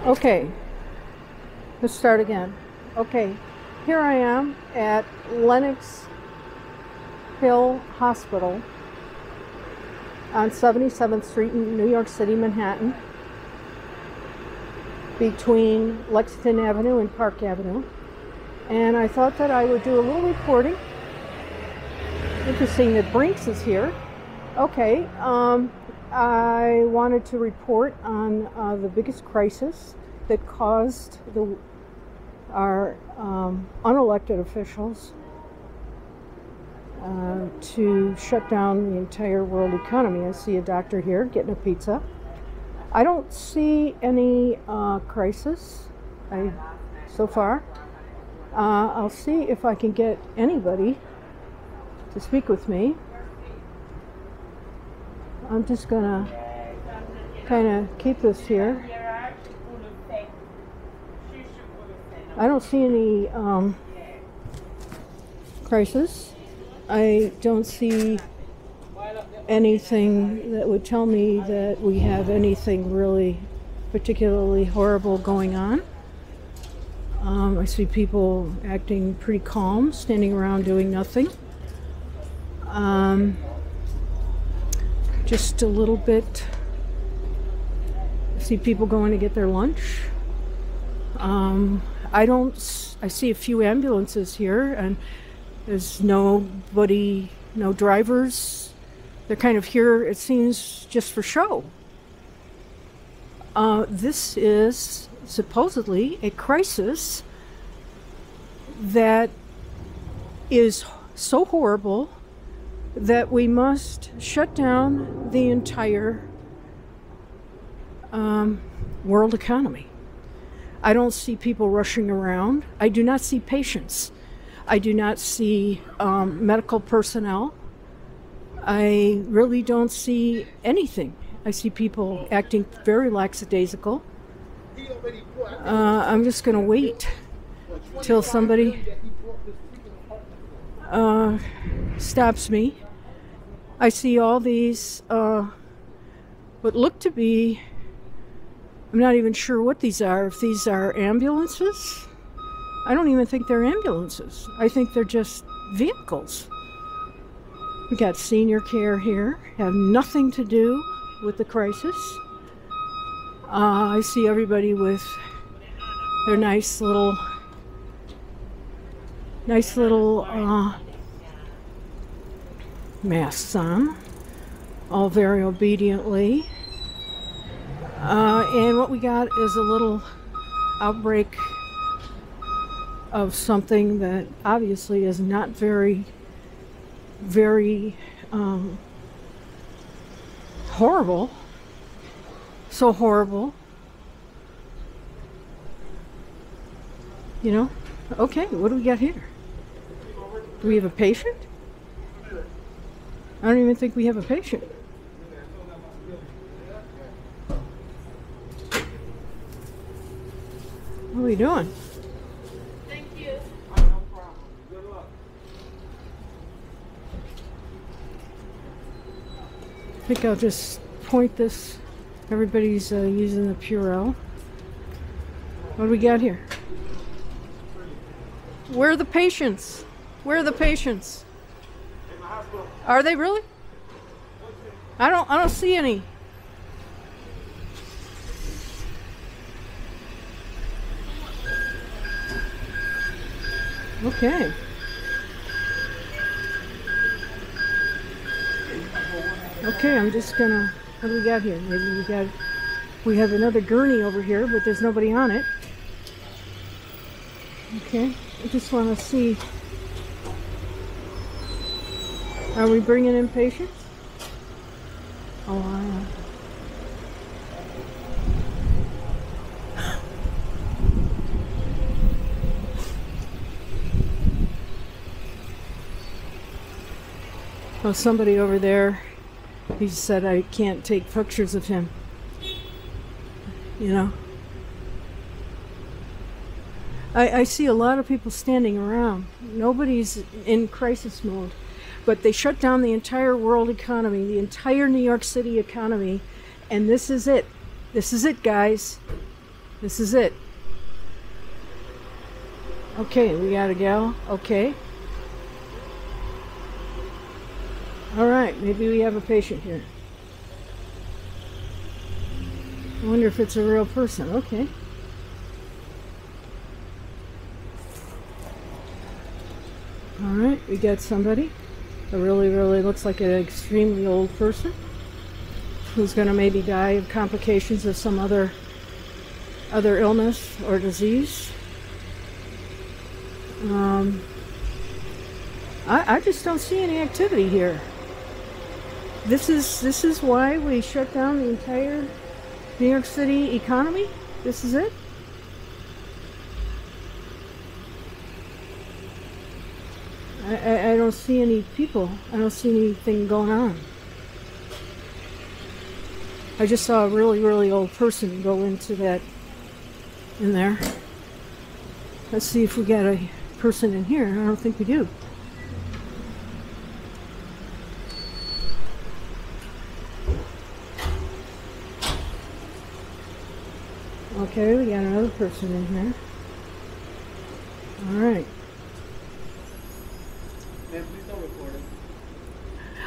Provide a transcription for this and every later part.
Okay, let's start again. Okay, here I am at Lenox Hill Hospital on 77th Street in New York City, Manhattan, between Lexington Avenue and Park Avenue. And I thought that I would do a little reporting. Interesting that Brinks is here. Okay, I wanted to report on the biggest crisis that caused our unelected officials to shut down the entire world economy. I see a doctor here getting a pizza. I don't see any crisis so far. I'll see if I can get anybody to speak with me. I'm just gonna kind of keep this here. I don't see any crisis. I don't see anything that would tell me that we have anything really particularly horrible going on. I see people acting pretty calm, standing around doing nothing. Just a little bit. I see people going to get their lunch. I see a few ambulances here, and there's nobody, no drivers. They're kind of here, it seems, just for show. This is supposedly a crisis that is so horrible that we must shut down the entire world economy. I don't see people rushing around. I do not see patients. I do not see medical personnel. I really don't see anything. I see people acting very lackadaisical. I'm just going to wait till somebody stops me. I see all these what look to be, I'm not even sure what these are. If these are ambulances, I don't even think they're ambulances. I think they're just vehicles. We got senior care here, have nothing to do with the crisis. I see everybody with their nice little masks on, all very obediently. And what we got is a little outbreak of something that obviously is not very horrible. So horrible. You know? Okay, what do we got here? Do we have a patient? I don't even think we have a patient. What are we doing? Thank you. I think I'll just point this. Everybody's using the Purell. What do we got here? Where are the patients? Where are the patients? Are they really? I don't see any. Okay. Okay, I'm just gonna, what do we got here? Maybe we have another gurney over here, but there's nobody on it. Okay, I just want to see. Are we bringing in patients? Oh, wow. Oh, somebody over there, he said I can't take pictures of him. You know? I see a lot of people standing around. Nobody's in crisis mode. But they shut down the entire world economy, the entire New York City economy, and this is it. This is it, guys. This is it. Okay, we got a gal. Okay. Alright, maybe we have a patient here. I wonder if it's a real person. Okay. Alright, we got somebody. It really looks like an extremely old person who's going to maybe die of complications of some other illness or disease. I just don't see any activity here. This is why we shut down the entire New York City economy. This is it. I don't see any people. I don't see anything going on. I just saw a really old person go into that in there. Let's see if we got a person in here. I don't think we do. Okay, we got another person in here. Alright.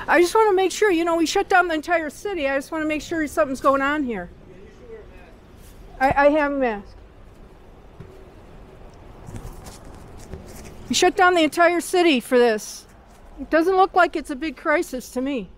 I just want to make sure, you know, we shut down the entire city. I just want to make sure something's going on here. I have a mask. We shut down the entire city for this. It doesn't look like it's a big crisis to me.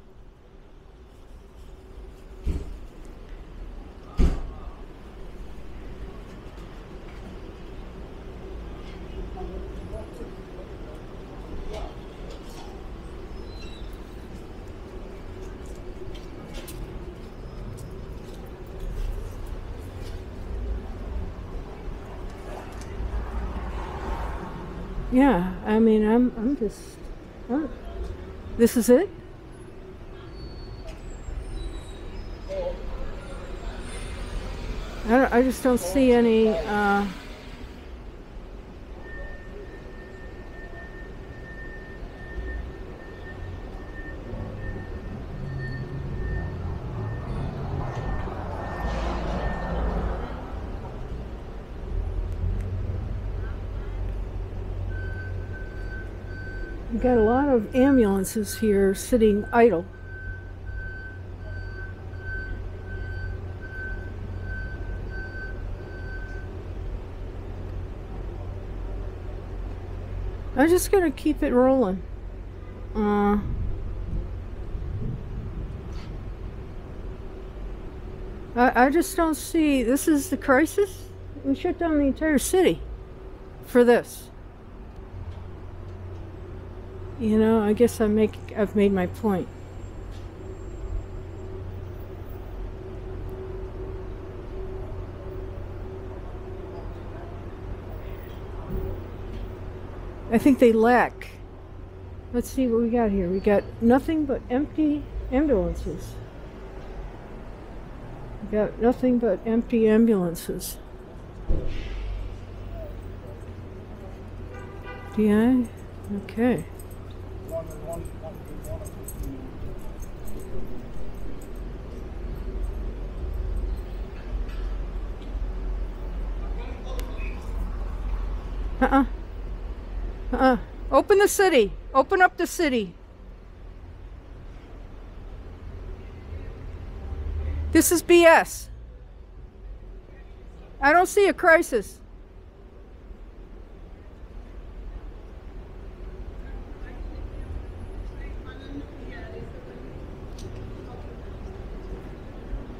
Yeah, I mean, I'm just, oh, this is it? I just don't see any, we've got a lot of ambulances here sitting idle. I'm just gonna keep it rolling. I just don't see, this is the crisis? We shut down the entire city for this. You know, I guess I've made my point. I think they lack. Let's see what we got here. We got nothing but empty ambulances. We got nothing but empty ambulances. DI? Okay. Open the city. Open up the city. This is BS. I don't see a crisis.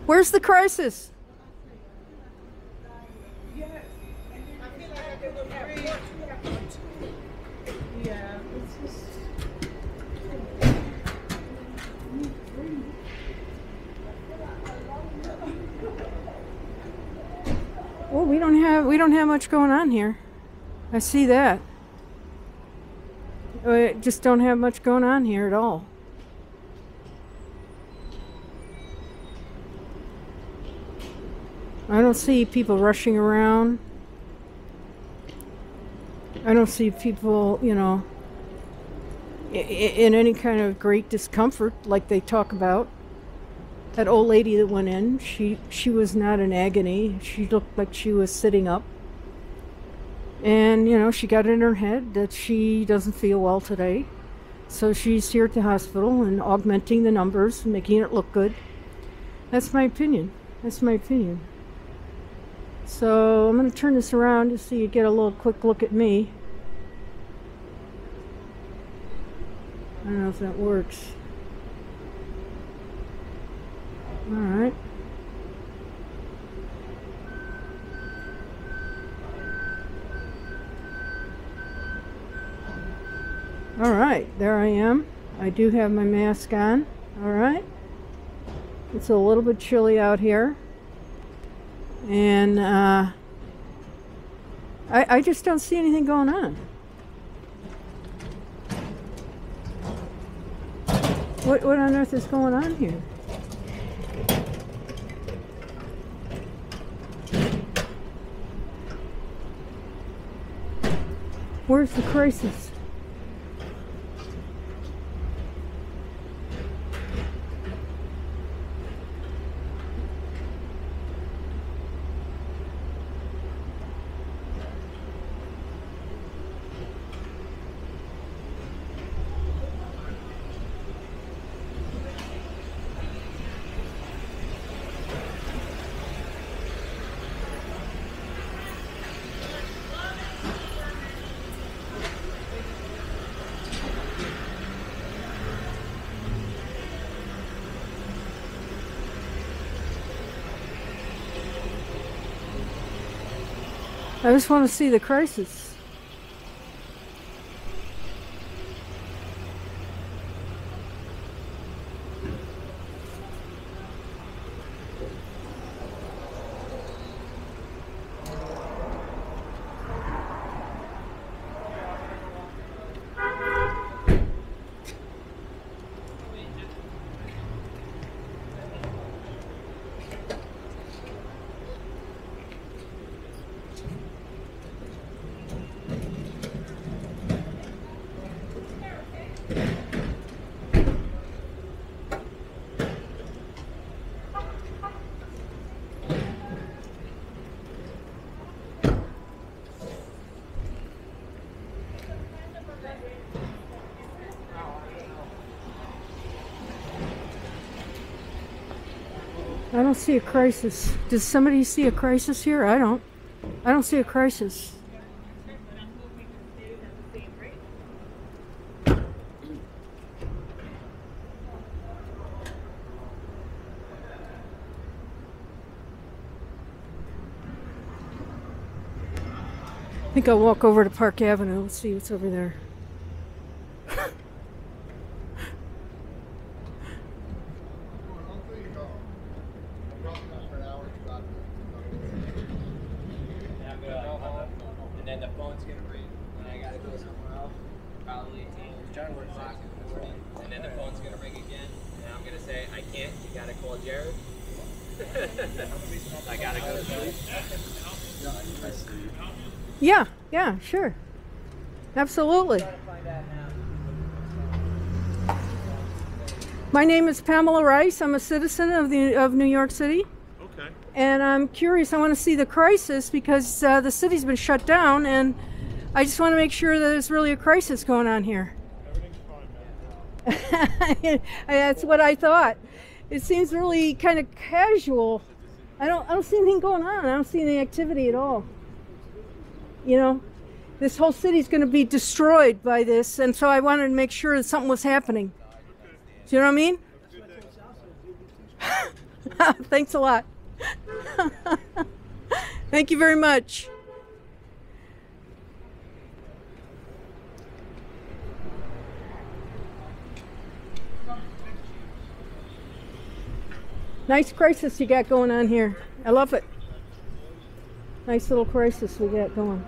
Where's the crisis? Well, we don't have much going on here. I see that. We just don't have much going on here at all. I don't see people rushing around. I don't see people, you know, in any kind of great discomfort like they talk about. That old lady that went in, she was not in agony. She looked like she was sitting up. And, you know, she got in her head that she doesn't feel well today. So she's here at the hospital and augmenting the numbers, making it look good. That's my opinion. That's my opinion. So I'm going to turn this around just so you get a little quick look at me. I don't know if that works. All right. All right, there I am. I do have my mask on. All right. It's a little bit chilly out here. And I just don't see anything going on. What on earth is going on here? Where's the crisis? I just want to see the crisis. I don't see a crisis. Does somebody see a crisis here? I don't. I don't see a crisis. I think I'll walk over to Park Avenue and see what's over there. And then the phone's gonna ring, and I gotta go somewhere else. Probably John o'clock in the morning, and then the phone's gonna ring again, and I'm gonna say, I can't. You gotta call Jared. I gotta go to sleep. Yeah, sure. Absolutely. My name is Pamela Rice. I'm a citizen of New York City. Okay. And I'm curious. I want to see the crisis because the city's been shut down, and I just want to make sure that there's really a crisis going on here. Everything's fine, man. That's what I thought. It seems really kind of casual. I don't see anything going on. I don't see any activity at all. You know, this whole city's going to be destroyed by this, and so I wanted to make sure that something was happening. Do you know what I mean? Thanks a lot. Thank you very much. Nice crisis you got going on here. I love it. Nice little crisis we got going.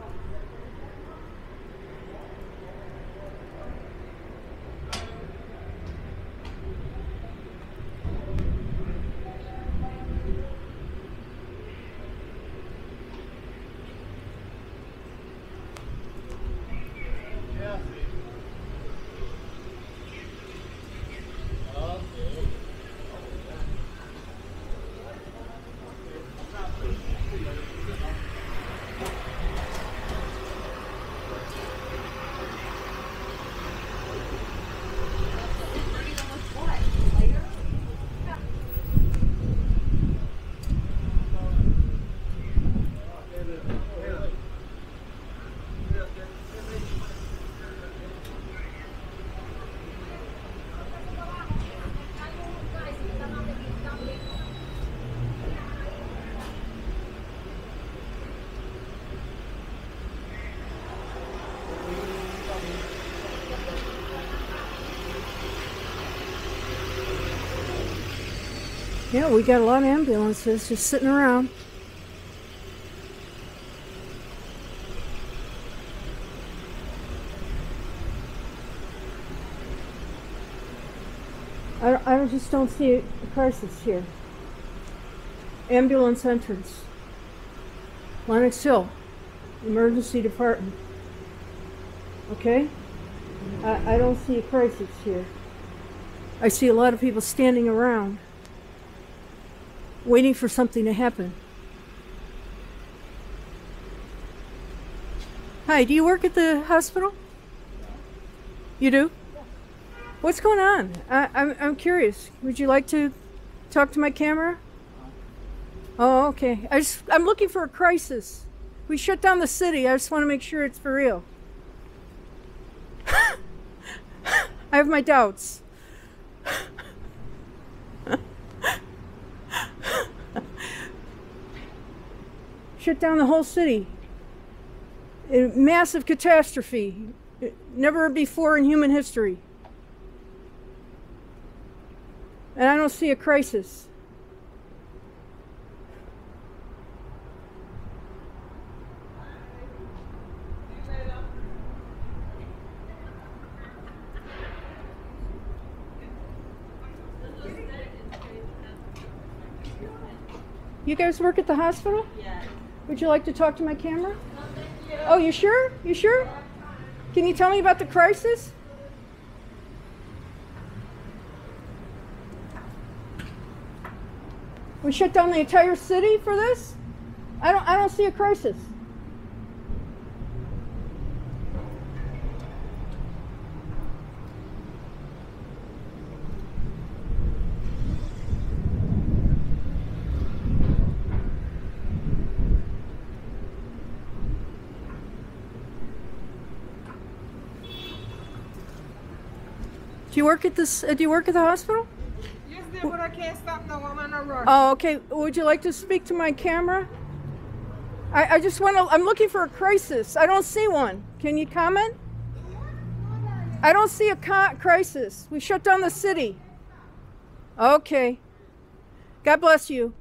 Yeah, we got a lot of ambulances just sitting around. I just don't see a crisis here. Ambulance entrance. Lenox Hill, emergency department. Okay? I don't see a crisis here. I see a lot of people standing around, waiting for something to happen. Hi, do you work at the hospital? You do? What's going on? I'm curious. Would you like to talk to my camera? Oh, okay. I'm looking for a crisis. We shut down the city. I just want to make sure it's for real. I have my doubts. Shut down the whole city. A massive catastrophe. Never before in human history. And I don't see a crisis. You guys work at the hospital? Yeah. Would you like to talk to my camera? Oh, you sure? You sure? Can you tell me about the crisis? We shut down the entire city for this? I don't see a crisis. Do you work at this? Do you work at the hospital? Yes, dear, but I can't stop no woman or rush. Oh, okay. Would you like to speak to my camera? I just want to. I'm looking for a crisis. I don't see one. Can you comment? I don't see a crisis. We shut down the city. Okay. God bless you.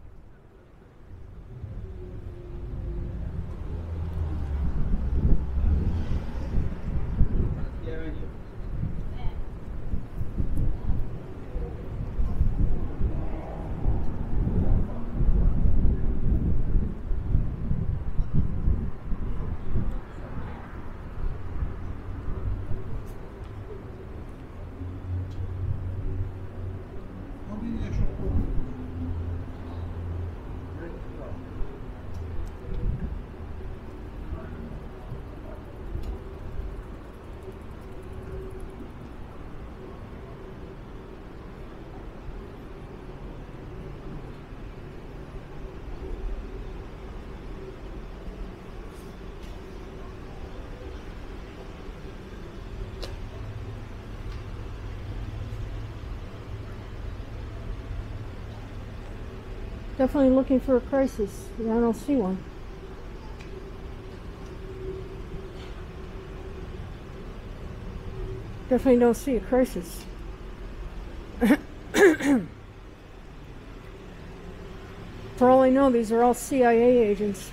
Definitely looking for a crisis, and I don't see one. Definitely don't see a crisis. For all I know, these are all CIA agents,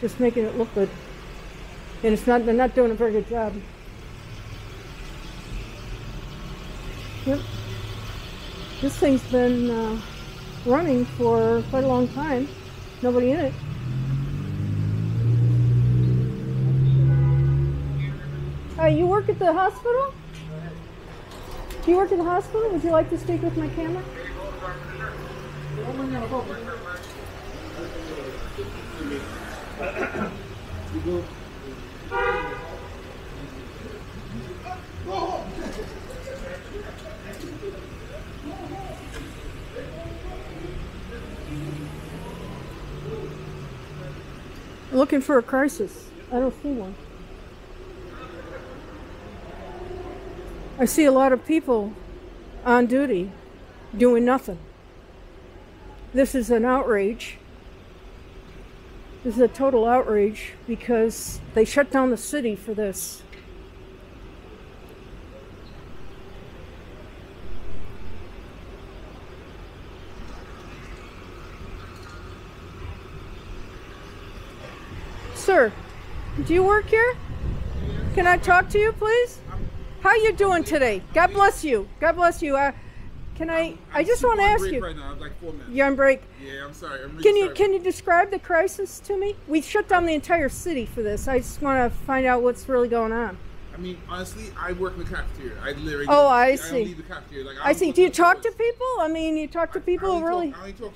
just making it look good. And they're not doing a very good job. Yep. This thing's been running for quite a long time. Nobody in it. You work at the hospital? Do you work at the hospital? Would you like to speak with my camera? Looking for a crisis. I don't see one. I see a lot of people on duty doing nothing. This is an outrage. This is a total outrage because they shut down the city for this. sir, do you work here? Can I talk to you, please? How you doing today? God bless you. God bless you. Can I just want to ask you. Right now. I'm like 4 minutes. You're on break. Yeah, I'm sorry. I'm really sorry. Can you describe the crisis to me? We shut down the entire city for this. I just want to find out what's really going on. I mean, honestly, I work in the cafeteria. I literally. Oh, I I see. don't leave the cafeteria. Like, I see. Do you talk to people? I mean, you talk to people I really? only talk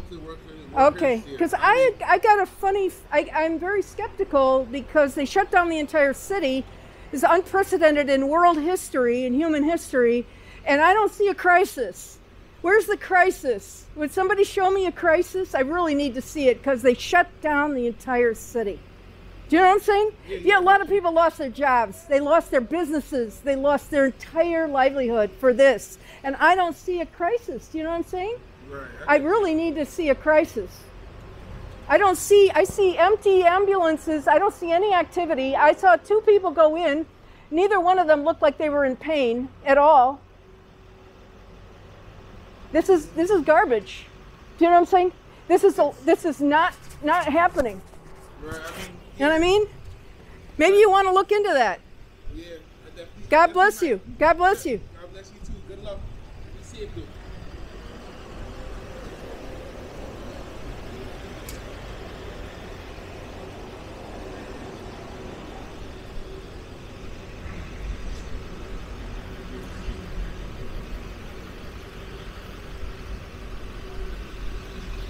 to the workers. Okay, because I got a funny. I'm very skeptical because they shut down the entire city. It's unprecedented in world history and human history, and I don't see a crisis. Where's the crisis? Would somebody show me a crisis? I really need to see it because they shut down the entire city. Do you know what I'm saying? Yeah, a lot of people lost their jobs. They lost their businesses. They lost their entire livelihood for this. And I don't see a crisis. Do you know what I'm saying? Right. I really need to see a crisis. I see empty ambulances. I don't see any activity. I saw 2 people go in. Neither one of them looked like they were in pain at all. This is garbage. Do you know what I'm saying? This is not happening. Right. I mean, You know what I mean? Maybe you want to look into that. yeah. I definitely. God bless you. God bless you. God bless you too. Good luck. Be safe, dude.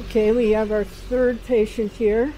Okay, we have our 3rd patient here.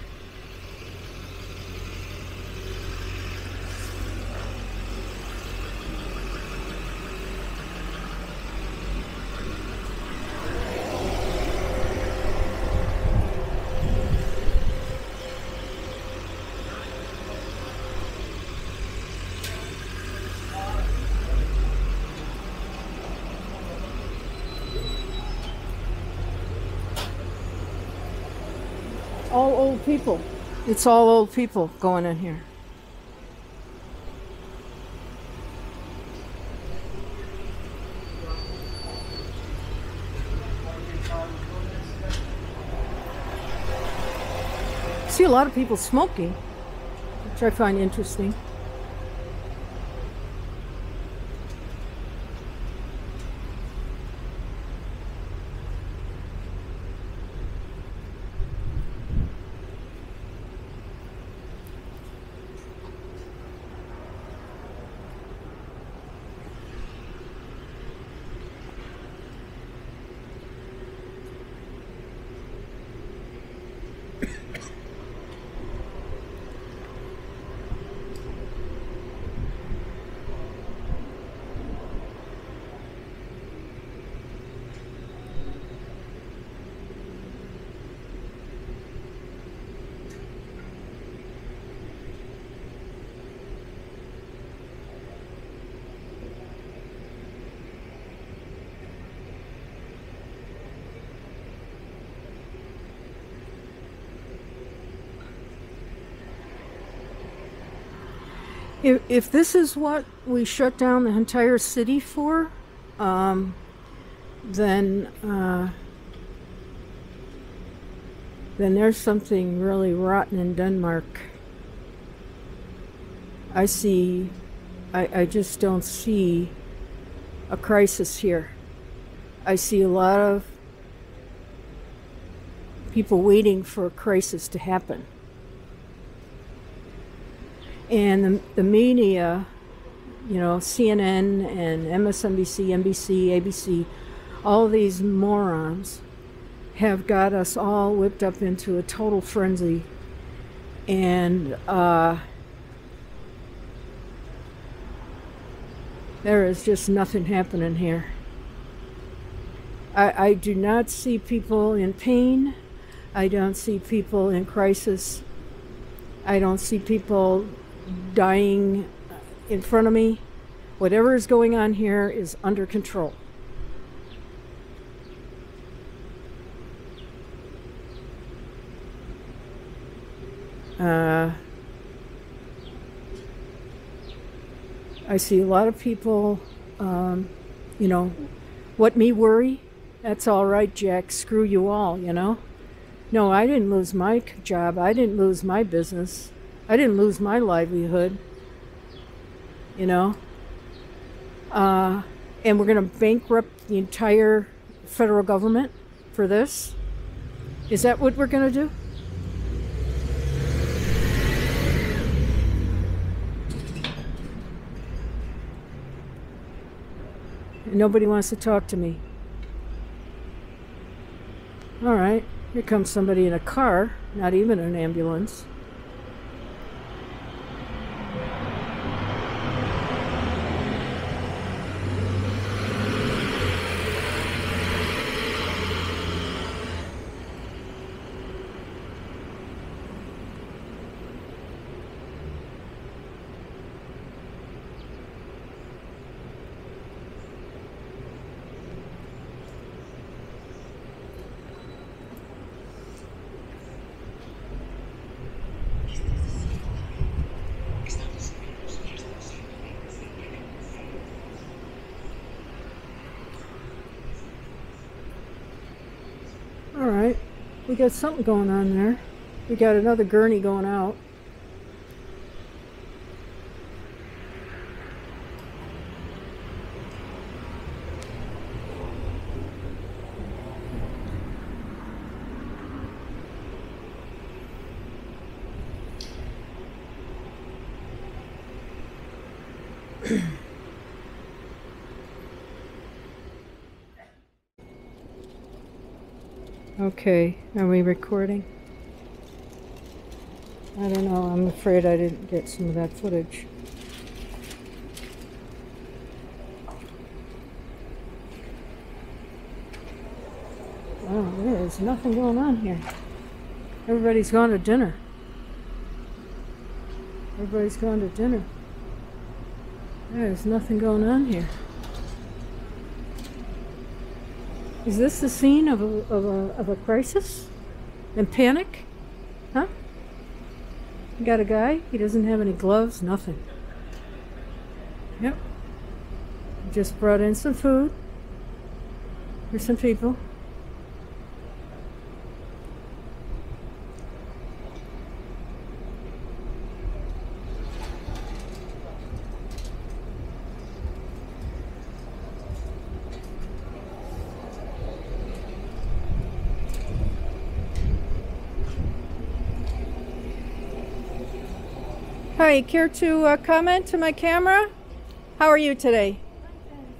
All old people. It's all old people going in here. See a lot of people smoking, which I find interesting. If this is what we shut down the entire city for, then there's something really rotten in Denmark. I just don't see a crisis here. I see a lot of people waiting for a crisis to happen. And the media, you know, CNN and MSNBC, NBC, ABC, all these morons have got us all whipped up into a total frenzy. And there is just nothing happening here. I do not see people in pain. I don't see people in crisis. I don't see people dying in front of me. Whatever is going on here is under control. I see a lot of people, you know, what me worry? That's all right, Jack. Screw you all, you know? No, I didn't lose my job. I didn't lose my business. I didn't lose my livelihood. You know? And we're going to bankrupt the entire federal government for this? Is that what we're going to do? Nobody wants to talk to me. All right, here comes somebody in a car, not even an ambulance. All right, we got something going on there. We got another gurney going out. Okay, are we recording? I don't know, I'm afraid I didn't get some of that footage. Oh, there is nothing going on here. Everybody's gone to dinner. Everybody's gone to dinner. There's nothing going on here. Is this the scene of a crisis and panic? Huh? You got a guy, he doesn't have any gloves, nothing. Yep. Just brought in some food for some people. Hi, care to comment to my camera? How are you today?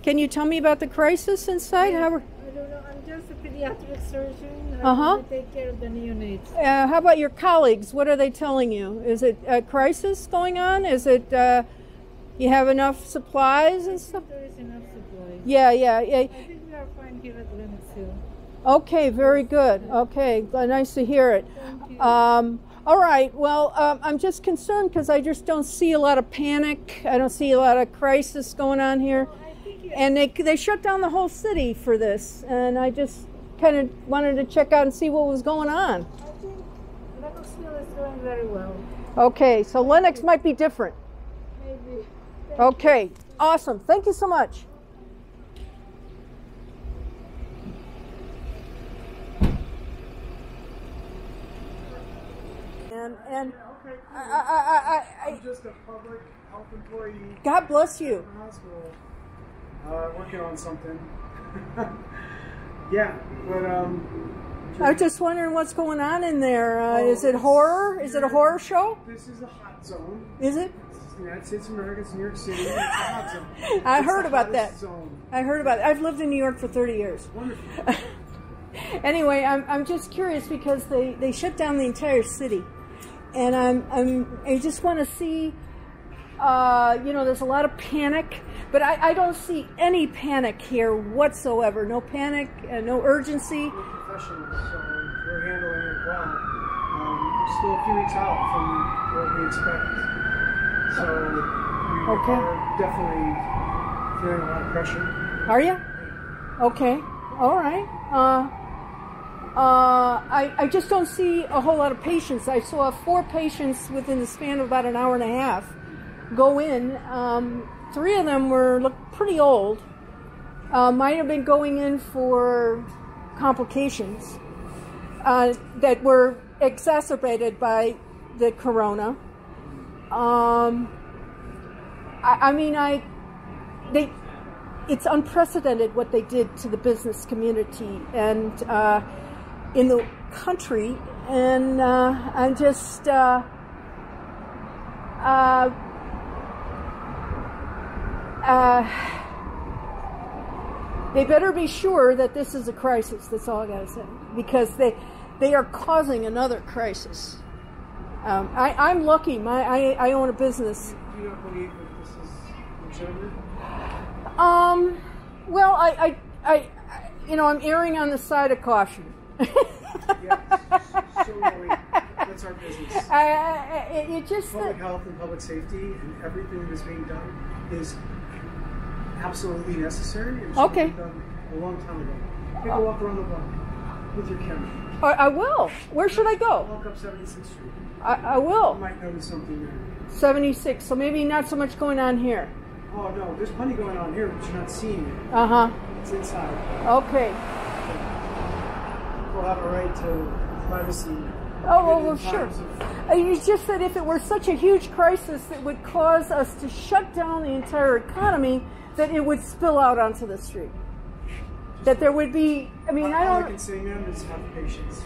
Can you tell me about the crisis inside? I don't know. I'm just a pediatric surgeon. I take care of the neonates. How about your colleagues? What are they telling you? Is it a crisis going on? Is it you have enough supplies and stuff? There is enough supplies. Yeah. I think we are fine here at Lenox Hill. Okay, very good. Okay, nice to hear it. Thank you. All right, well, I'm just concerned because I just don't see a lot of panic. I don't see a lot of crisis going on here. And they shut down the whole city for this. And I just kind of wanted to check out and see what was going on. I think Lenox Hill is doing very well. Okay, so Lenox might be different. Maybe. Okay, awesome. Thank you so much. And I'm just a public health employee God bless you. in the hospital, working on something. Yeah, but I was just wondering what's going on in there. Is it horror? Is it a horror show? This is a hot zone. Is it? It's the United States of America. It's New York City. It's a hot zone. I It's heard the about that. hottest zone. I heard about it. I've lived in New York for 30 years. Wonderful. Anyway, I'm just curious because they shut down the entire city, and I just want to see. There's a lot of panic, but I don't see any panic here whatsoever. No panic, no urgency. We're professionals, so we're handling it well. We're still a few weeks out from what we expect, so we are definitely feeling a lot of pressure. Are you? Okay. All right. I just don't see a whole lot of patients. I saw 4 patients within the span of about an hour and a half go in. 3 of them looked pretty old. Might have been going in for complications. that were exacerbated by the corona. It's unprecedented what they did to the business community and in the country, and I'm just they better be sure that this is a crisis. That's all I gotta say, because they are causing another crisis. I'm lucky. I own a business. Do you not believe that this is legitimate? Well, I'm erring on the side of caution. Yeah, so are we. That's our business. It just Public health and public safety and everything that is being done is absolutely necessary. And should have been done a long time ago. Take a walk around the block with your camera. I will. Where should I go? Walk up 76th Street. I will. You might notice something there. 76. So maybe not so much going on here. Oh no, there's plenty going on here, but you're not seeing it. It's inside. Okay. We'll have a right to privacy. Oh, well, sure. It's just that if it were such a huge crisis that would cause us to shut down the entire economy, that it would spill out onto the street. That there would be, All I can say, ma'am, is have patience.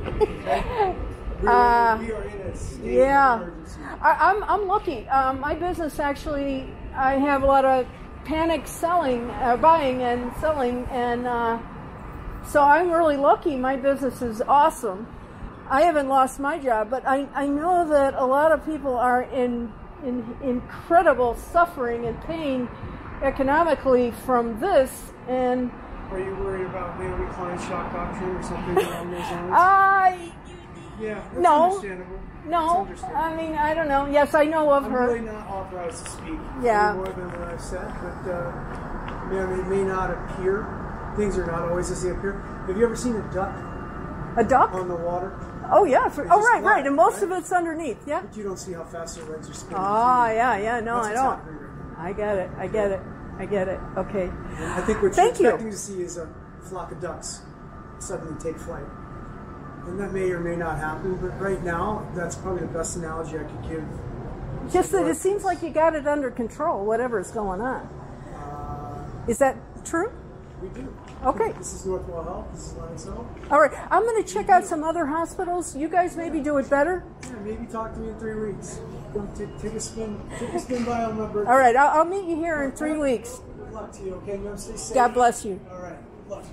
Okay? We are in a state of emergency. I'm lucky. My business actually, I have a lot of panic selling, buying and selling, and so I'm really lucky. My business is awesome. I haven't lost my job, but I know that a lot of people are in incredible suffering and pain economically from this. And are you worried about Naomi Klein's shock doctrine or something along those lines? Yeah, that's understandable. No, I mean, I don't know. Yes, I know of her. I'm really not authorized to speak any more than what I've said, but it may not appear. Things are not always as they appear. Have you ever seen a duck? A duck? On the water? Oh, yeah. Right. And most of it's underneath, yeah. But you don't see how fast their legs are spinning. Oh, yeah. No, That's I don't. Right now. I get it. Okay. I think what you're expecting to see is a flock of ducks suddenly take flight. And that may or may not happen, but right now, that's probably the best analogy I could give. Just that it seems like you got it under control, whatever is going on. Is that true? We do. Okay. This is Northwell Health. This is Lenox Hill. All right. I'm going to check out some other hospitals. You guys maybe do it better? Yeah, maybe talk to me in 3 weeks. Take a spin by on my birthday. All right. I'll meet you here in 3 weeks. Good luck to you, okay? Stay safe. God bless you. All right. Good luck.